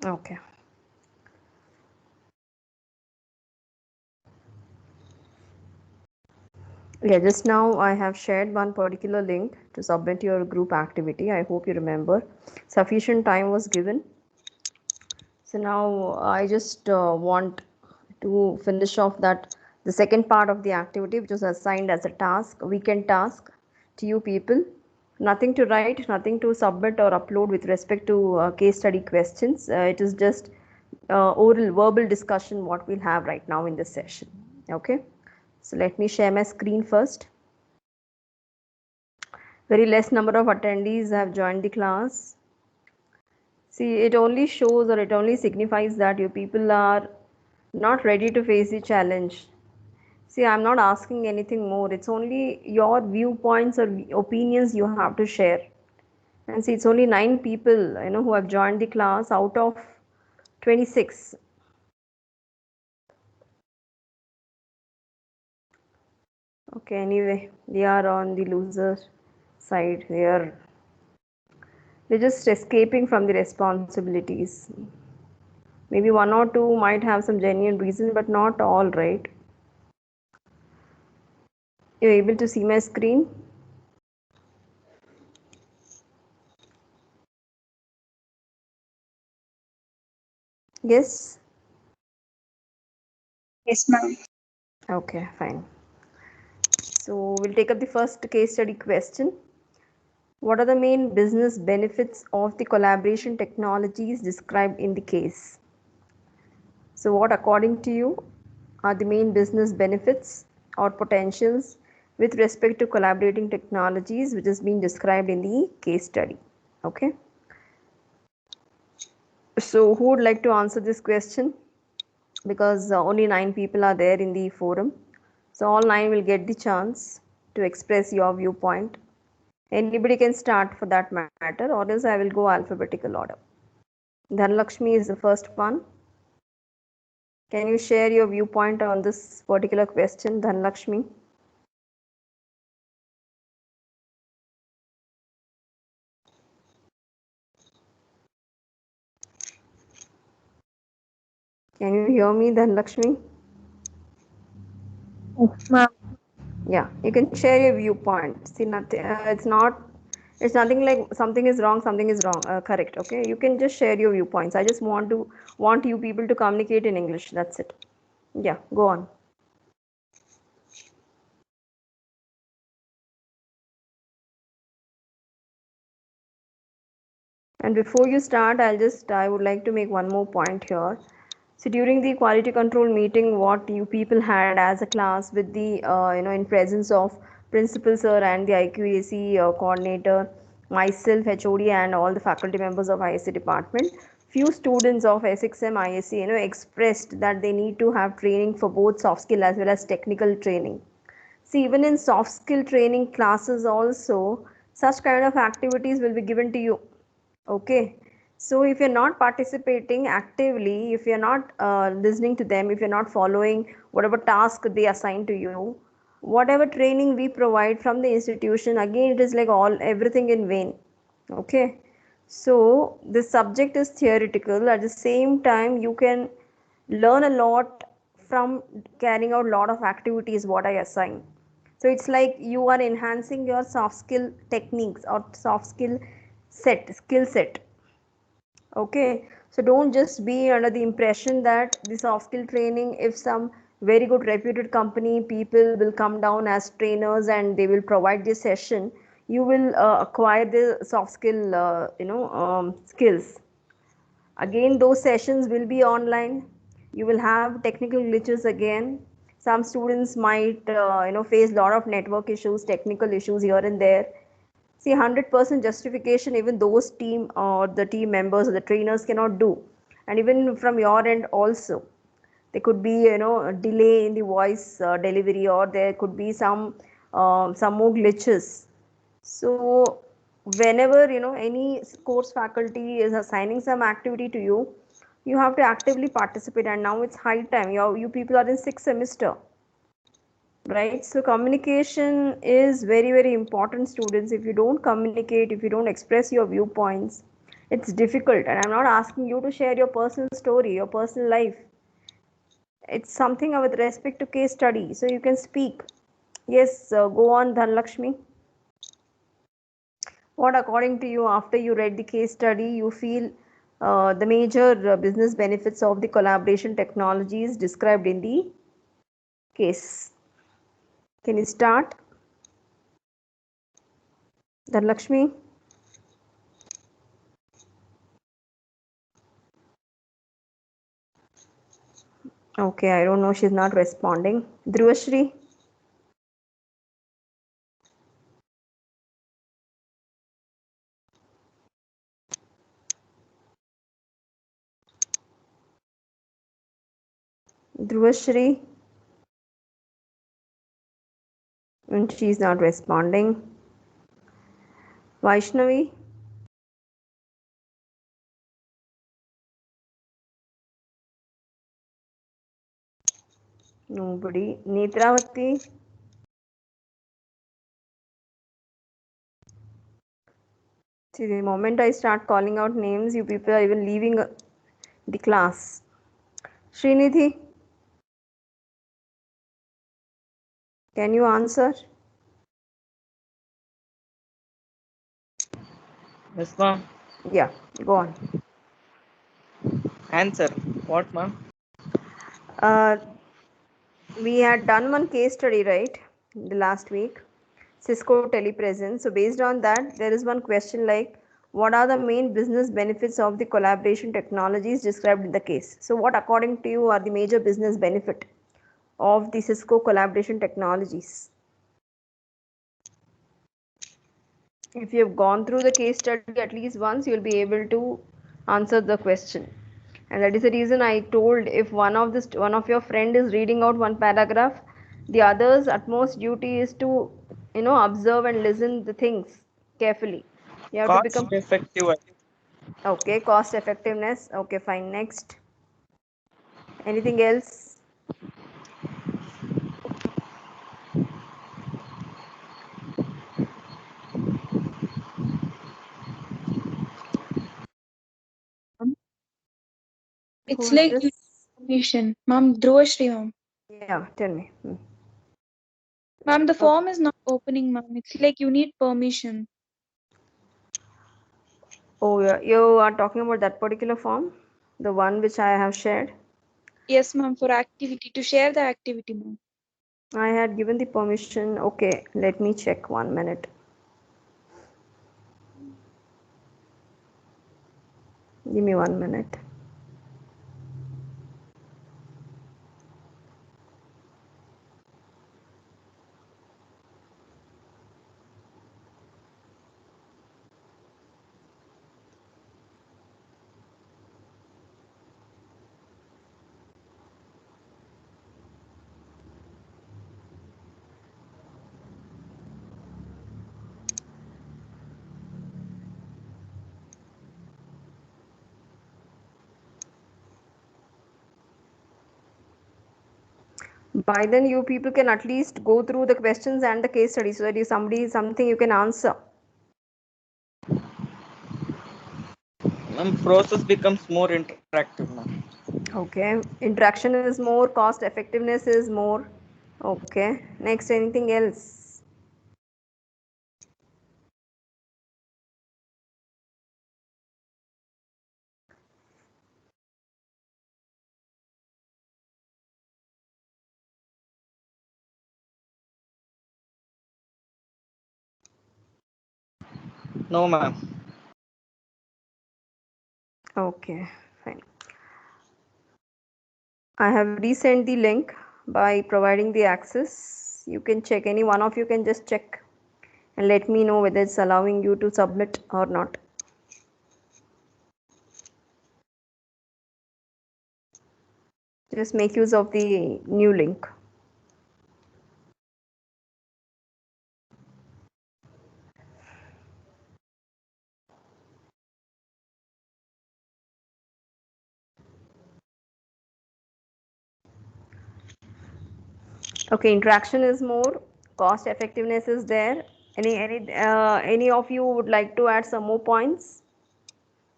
Okay. Yeah, just now I have shared one particular link to submit your group activity. I hope you remember. Sufficient time was given. So now I just want to finish off that the second part of the activity, which was assigned as a task, weekend task to you people. Nothing to write, nothing to submit or upload with respect to case study questions. It is just oral verbal discussion what we'll have right now in this session. Okay. So let me share my screen first. Very less number of attendees have joined the class. See, it only shows or it only signifies that you people are not ready to face the challenge. See, I'm not asking anything more. It's only your viewpoints or opinions you have to share. And see, it's only 9 people, who have joined the class out of 26. Okay, anyway, they are on the loser side. They're just escaping from the responsibilities. Maybe one or two might have some genuine reason, but not all, right? You're able to see my screen? Yes? Yes, ma'am. Okay, fine. So we'll take up the first case study question. What are the main business benefits of the collaboration technologies described in the case? So what according to you are the main business benefits or potentials with respect to collaborating technologies which is being described in the case study? Okay. So who would like to answer this question? Because only 9 people are there in the forum. So all 9 will get the chance to express your viewpoint. Anybody can start for that matter, or else I will go alphabetical order. Dhanlakshmi is the first one. Can you share your viewpoint on this particular question, Dhanlakshmi? Can you hear me, Dhanlakshmi? Yes, ma'am. Yeah, you can share your viewpoint. See, nothing. It's nothing like something is wrong, something is wrong. Correct. Okay, you can just share your viewpoints. I just want you people to communicate in English. That's it. Yeah, go on. And before you start, I would like to make one more point here. So during the quality control meeting, what you people had as a class with the in presence of principal sir and the IQAC coordinator, myself, HOD, and all the faculty members of ISC department, few students of SXM ISC expressed that they need to have training for both soft skill as well as technical training. See, even in soft skill training classes also, such kind of activities will be given to you. Okay. So if you're not participating actively, if you're not listening to them, if you're not following whatever task they assign to you, whatever training we provide from the institution, again it is like all everything in vain. Okay. So this subject is theoretical. At the same time, you can learn a lot from carrying out a lot of activities what I assign. So it's like you are enhancing your soft skill techniques or soft skill set. Okay, so don't just be under the impression that the soft skill training, if some very good reputed company people will come down as trainers and they will provide this session, you will acquire the soft skill skills. Again, those sessions will be online. You will have technical glitches again. Some students might face a lot of network issues, technical issues here and there. See, 100% justification even those team or the team members or the trainers cannot do. And even from your end also, there could be a delay in the voice delivery, or there could be some more glitches. So whenever any course faculty is assigning some activity to you, you have to actively participate. And now it's high time. You people are in sixth semester, right? So communication is very very important, students. If you don't communicate, if you don't express your viewpoints, It's difficult, and I'm not asking you to share your personal story, your personal life. It's something with respect to case study, so you can speak. Yes, go on, Dhanlakshmi. What, according to you, after you read the case study, you feel the major business benefits of the collaboration technologies described in the case? Can you start? Dhanlakshmi? Okay, I don't know, she's not responding. Dhruvashri? Dhruvashri? And she's not responding. Vaishnavi? Nobody. Netravati? See, the moment I start calling out names, you people are even leaving the class. Srinidhi? Can you answer? Yes, ma'am. Yeah, go on. Answer. What, ma'am? Uh, we had done one case study, right? The last week, Cisco telepresence. So based on that, there is one question like, what are the main business benefits of the collaboration technologies described in the case? So what, according to you, are the major business benefit of the Cisco collaboration technologies? If you have gone through the case study at least once, you will be able to answer the question. And that is the reason I told, if one of your friend is reading out one paragraph, the other's utmost duty is to observe and listen the things carefully. You have to Cost become effective. okay. Cost effectiveness. Okay, fine. Next, anything else? Who It's is like you this? need permission. Ma'am, Dhruvashri, ma'am. Yeah, tell me. Ma'am, the Okay. form is not opening, ma'am. It's like you need permission. Oh, yeah. You are talking about that particular form, the one which I have shared. Yes, ma'am, for activity, to share the activity, ma'am. I had given the permission. Okay, let me check 1 minute. Give me 1 minute. By then, you people can at least go through the questions and the case study so that you something you can answer. Ma'am, process becomes more interactive now. Okay, interaction is more, cost effectiveness is more. Okay, next, anything else? No, ma'am. Okay, fine. I have resent the link by providing the access. You can check, any one of you can just check and let me know whether it's allowing you to submit or not. Just make use of the new link. Okay, interaction is more, cost effectiveness is there. Any of you would like to add some more points?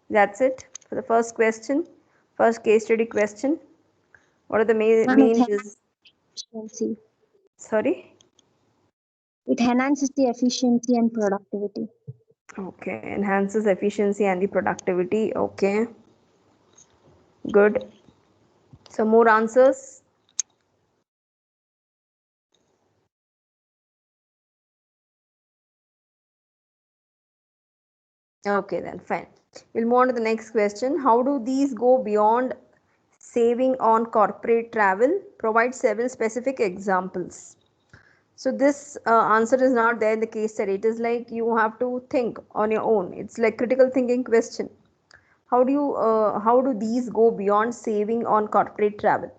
That's it for the first question, first case study question. What are the Ma'am, main it efficiency. sorry? It enhances the efficiency and productivity. Okay, enhances efficiency and the productivity. Okay, good. Some more answers. Okay, then fine. We'll move on to the next question. How do these go beyond saving on corporate travel? Provide several specific examples. So this answer is not there in the case study. It is like you have to think on your own. It's like critical thinking question. How do these go beyond saving on corporate travel?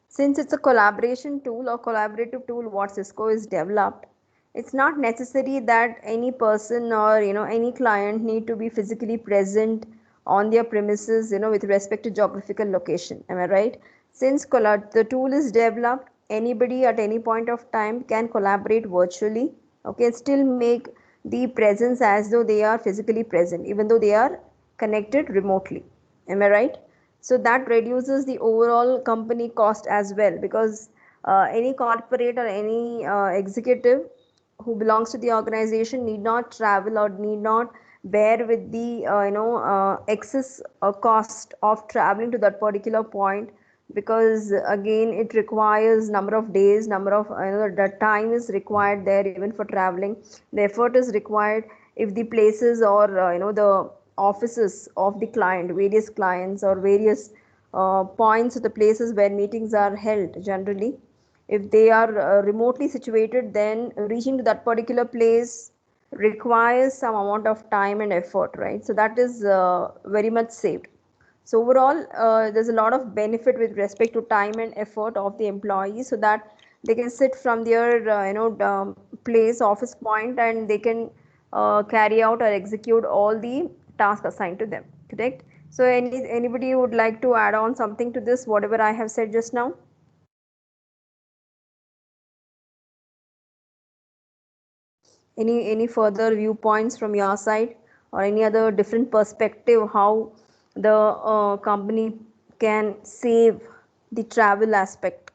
Since it's a collaboration tool or collaborative tool what Cisco is developed, it's not necessary that any person or any client need to be physically present on their premises with respect to geographical location. Am I right? Since the tool is developed, anybody at any point of time can collaborate virtually, okay, still make the presence as though they are physically present even though they are connected remotely. Am I right? So that reduces the overall company cost as well, because any corporate or any executive who belongs to the organization need not travel or need not bear with the excess cost of traveling to that particular point, because again it requires number of days, number of the time is required there even for traveling, the effort is required. If the places or the offices of the client, various clients or various points of the places where meetings are held generally, if they are remotely situated, then reaching to that particular place requires some amount of time and effort, right? So that is very much saved. So overall, there's a lot of benefit with respect to time and effort of the employees, so that they can sit from their place, office point, and they can carry out or execute all the tasks assigned to them. Correct? So anybody would like to add on something to this, whatever I have said just now? Any further viewpoints from your side, or any other different perspective how the company can save the travel aspect?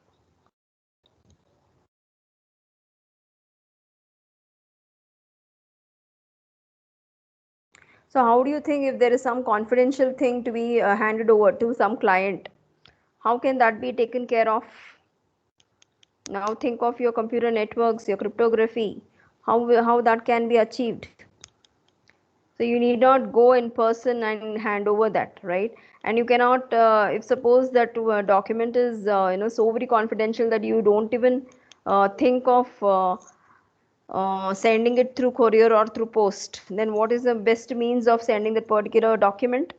So how do you think, if there is some confidential thing to be handed over to some client, how can that be taken care of? Now think of your computer networks, your cryptography, how that can be achieved. So you need not go in person and hand over that, right? And you cannot, if suppose that document is so very confidential that you don't even think of sending it through courier or through post, then what is the best means of sending that particular document?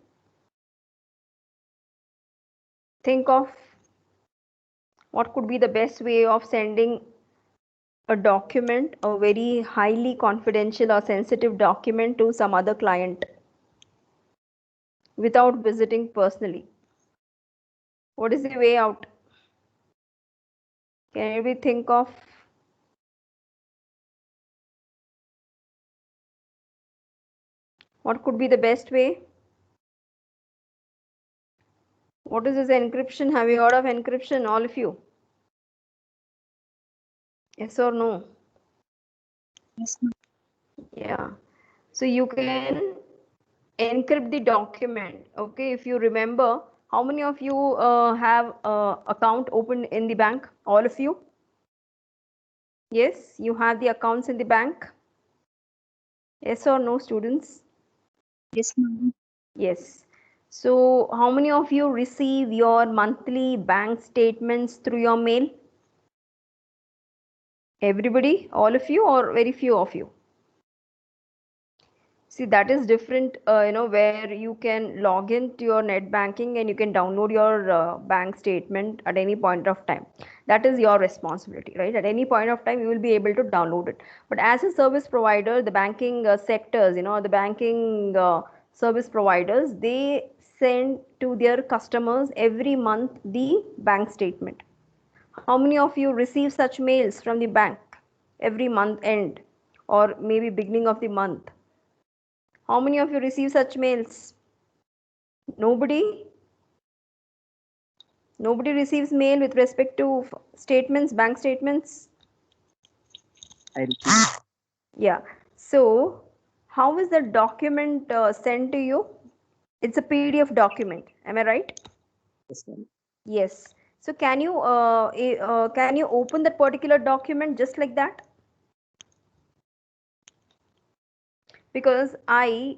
Think of what could be the best way of sending a document, a very highly confidential or sensitive document, to some other client without visiting personally. What is the way out? Can we think of? What could be the best way? What is this encryption? Have you heard of encryption, all of you? Yes or no? Yes, ma'am. Yeah. So you can encrypt the document. Okay, if you remember, how many of you have account open in the bank? All of you? Yes, you have the accounts in the bank. Yes or no, students? Yes, ma'am. Yes. So how many of you receive your monthly bank statements through your mail? Everybody, all of you, or very few of you? See, that is different, where you can log into your net banking and you can download your bank statement at any point of time. That is your responsibility, right? At any point of time, you will be able to download it. But as a service provider, the banking sectors, the banking service providers, they send to their customers every month the bank statement. How many of you receive such mails from the bank every month end, or maybe beginning of the month? How many of you receive such mails? Nobody? Nobody receives mail with respect to statements, bank statements? I received. Yeah. So, how is the document sent to you? It's a PDF document. Am I right? Yes, ma'am. Yes. So, can you open that particular document just like that? Because I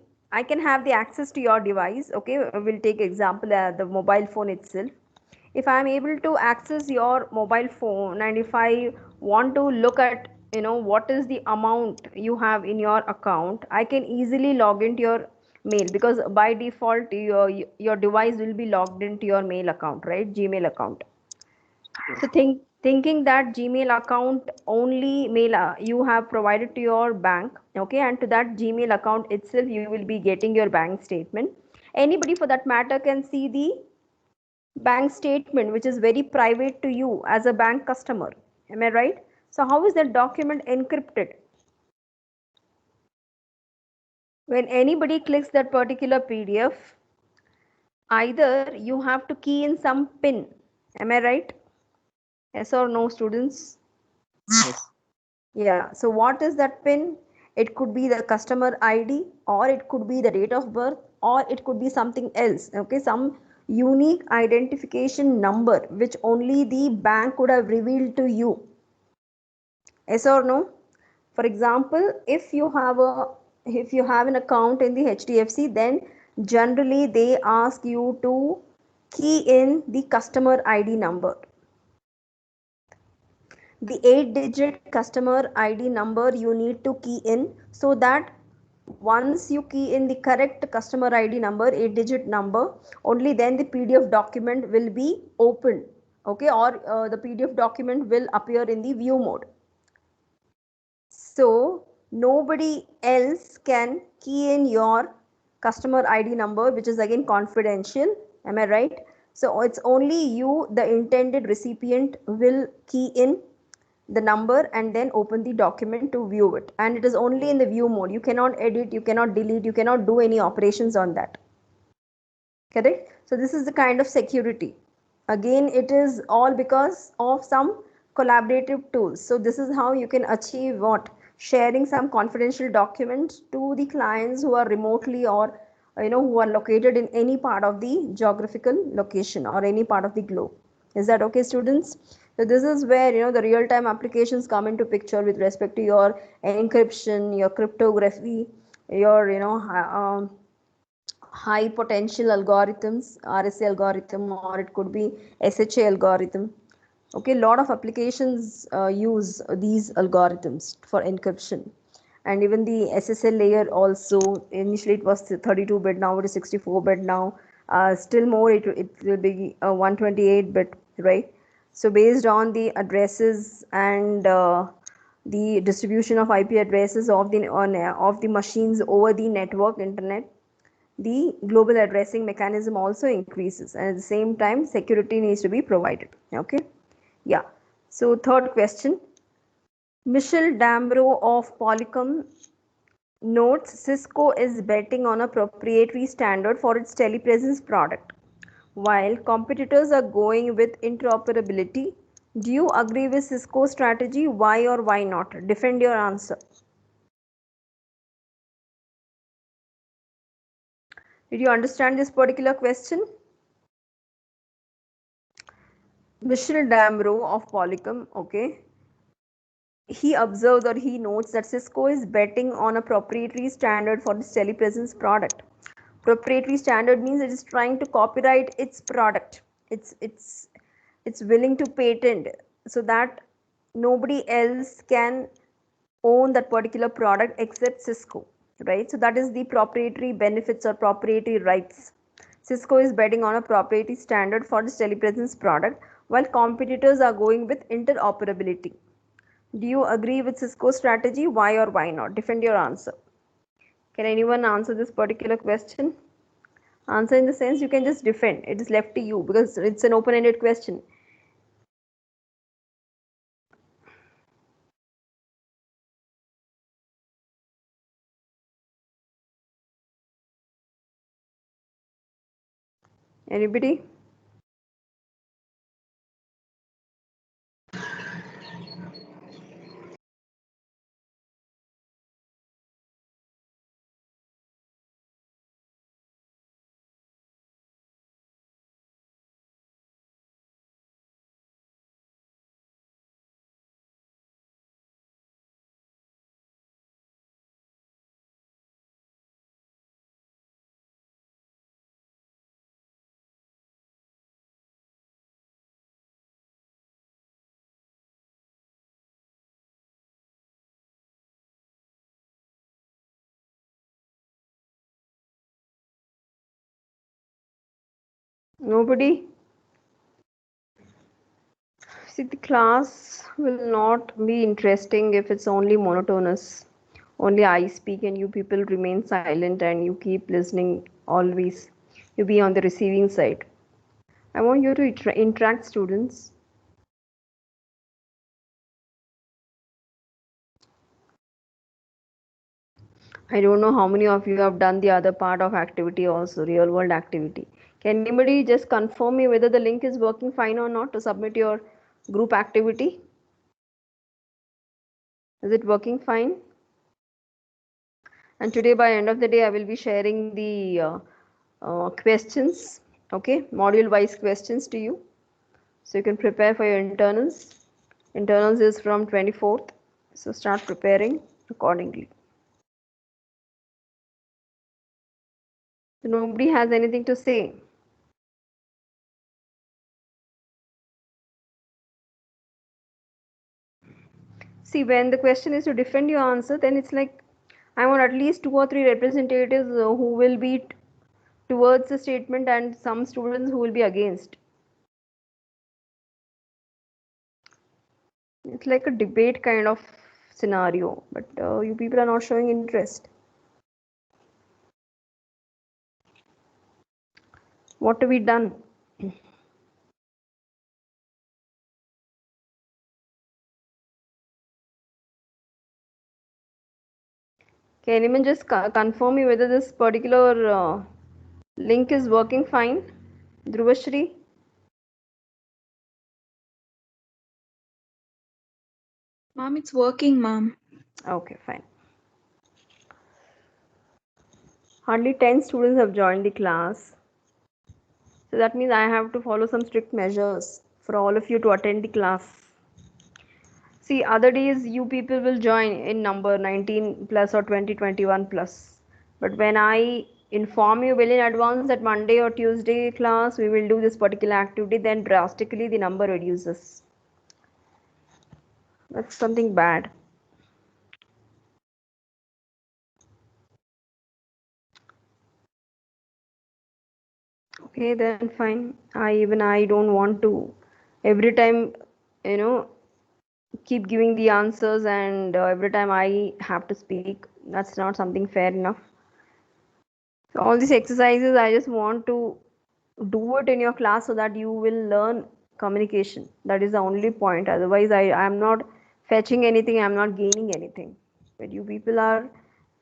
can have the access to your device. Okay, we'll take example the mobile phone itself. If I am able to access your mobile phone, and if I want to look at what is the amount you have in your account, I can easily log into your mail, because by default your device will be logged into your mail account, right? Gmail account. So thinking that Gmail account only mail you have provided to your bank, okay, and to that Gmail account itself you will be getting your bank statement. Anybody for that matter can see the bank statement, which is very private to you as a bank customer. Am I right? So how is that document encrypted? When anybody clicks that particular PDF, either you have to key in some pin. Am I right? Yes or no, students? Yes. Yeah, so what is that pin? It could be the customer ID, or it could be the date of birth, or it could be something else. Okay, some unique identification number which only the bank could have revealed to you. Yes or no? For example, if you have an account in the HDFC, then generally they ask you to key in the customer ID number. The 8-digit customer ID number you need to key in, so that once you key in the correct customer ID number, 8-digit number, only then the PDF document will be opened, okay, or the PDF document will appear in the view mode. So nobody else can key in your customer ID number, which is again confidential. Am I right? So it's only you, the intended recipient, will key in the number and then open the document to view it, and it is only in the view mode. You cannot edit, you cannot delete, you cannot do any operations on that. Correct? So this is the kind of security. Again, it is all because of some collaborative tools. So this is how you can achieve what? Sharing some confidential documents to the clients who are remotely, or who are located in any part of the geographical location or any part of the globe. Is that okay, students? So this is where the real-time applications come into picture with respect to your encryption, your cryptography, your high potential algorithms, RSA algorithm, or it could be SHA algorithm. Okay, a lot of applications use these algorithms for encryption. And even the SSL layer also, initially it was 32-bit, now it is 64-bit now. Still more, it will be 128-bit, right? So based on the addresses and the distribution of IP addresses of the machines over the network internet, the global addressing mechanism also increases, and at the same time security needs to be provided. Okay, yeah. So third question, Michel Damro of Polycom notes Cisco is betting on a proprietary standard for its telepresence product, while competitors are going with interoperability. Do you agree with Cisco's strategy? Why or why not? Defend your answer. Did you understand this particular question? Michel Damro of Polycom, okay, he observes, or he notes, that Cisco is betting on a proprietary standard for its telepresence product. Proprietary standard means it is trying to copyright its product. It's willing to patent, so that nobody else can own that particular product except Cisco, right? So that is the proprietary benefits or proprietary rights. Cisco is betting on a proprietary standard for its telepresence product, while competitors are going with interoperability. Do you agree with Cisco's strategy? Why or why not? Defend your answer. Can anyone answer this particular question? Answer in the sense you can just defend. It is left to you because it's an open-ended question. Anybody? Nobody? See, the class will not be interesting if it's only monotonous. Only I speak and you people remain silent and you keep listening always. You be on the receiving side. I want you to interact, students. I don't know how many of you have done the other part of activity also, real world activity. Can anybody just confirm me whether the link is working fine or not to submit your group activity? Is it working fine? And today by end of the day, I will be sharing the questions, okay, module wise questions to you. So you can prepare for your internals. Internals is from 24th. So start preparing accordingly. So nobody has anything to say. See, when the question is to defend your answer, then it's like I want at least 2 or 3 representatives who will be towards the statement and some students who will be against. It's like a debate kind of scenario, but you people are not showing interest. What to be done? Can anyone just confirm me whether this particular link is working fine? Dhruvashri? Ma'am, it's working, ma'am. Okay, fine. Hardly 10 students have joined the class. So that means I have to follow some strict measures for all of you to attend the class. See, other days you people will join in number 19 plus or 20, 21 plus. But when I inform you well in advance that Monday or Tuesday class we will do this particular activity, then drastically the number reduces. That's something bad. Okay, then fine. I don't want to every time, you know, keep giving the answers and every time I have to speak. That's not something fair enough. So all these exercises, I just want to do it in your class so that you will learn communication. That is the only point. Otherwise, I am not fetching anything. I am not gaining anything. But you people are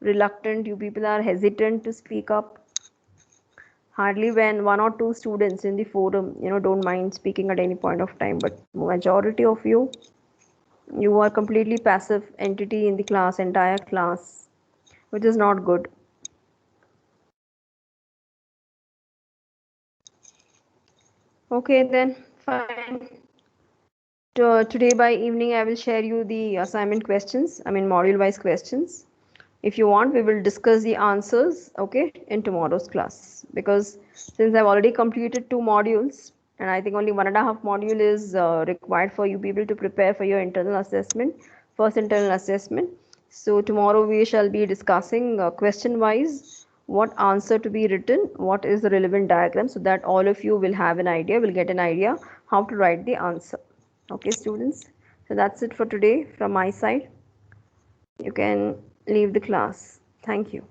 reluctant. You people are hesitant to speak up. Hardly when 1 or 2 students in the forum, don't mind speaking at any point of time. But majority of you are completely passive entity in the class, entire class, which is not good. Okay, then fine. Today by evening, I will share you the assignment questions, module wise questions. If you want, we will discuss the answers, okay, in tomorrow's class. Because since I've already completed 2 modules, and I think only 1.5 module is required for you people to prepare for your internal assessment, first internal assessment. So tomorrow we shall be discussing question wise what answer to be written, what is the relevant diagram, so that all of you will have an idea, will get an idea how to write the answer. Okay, students. So that's it for today from my side. You can leave the class. Thank you.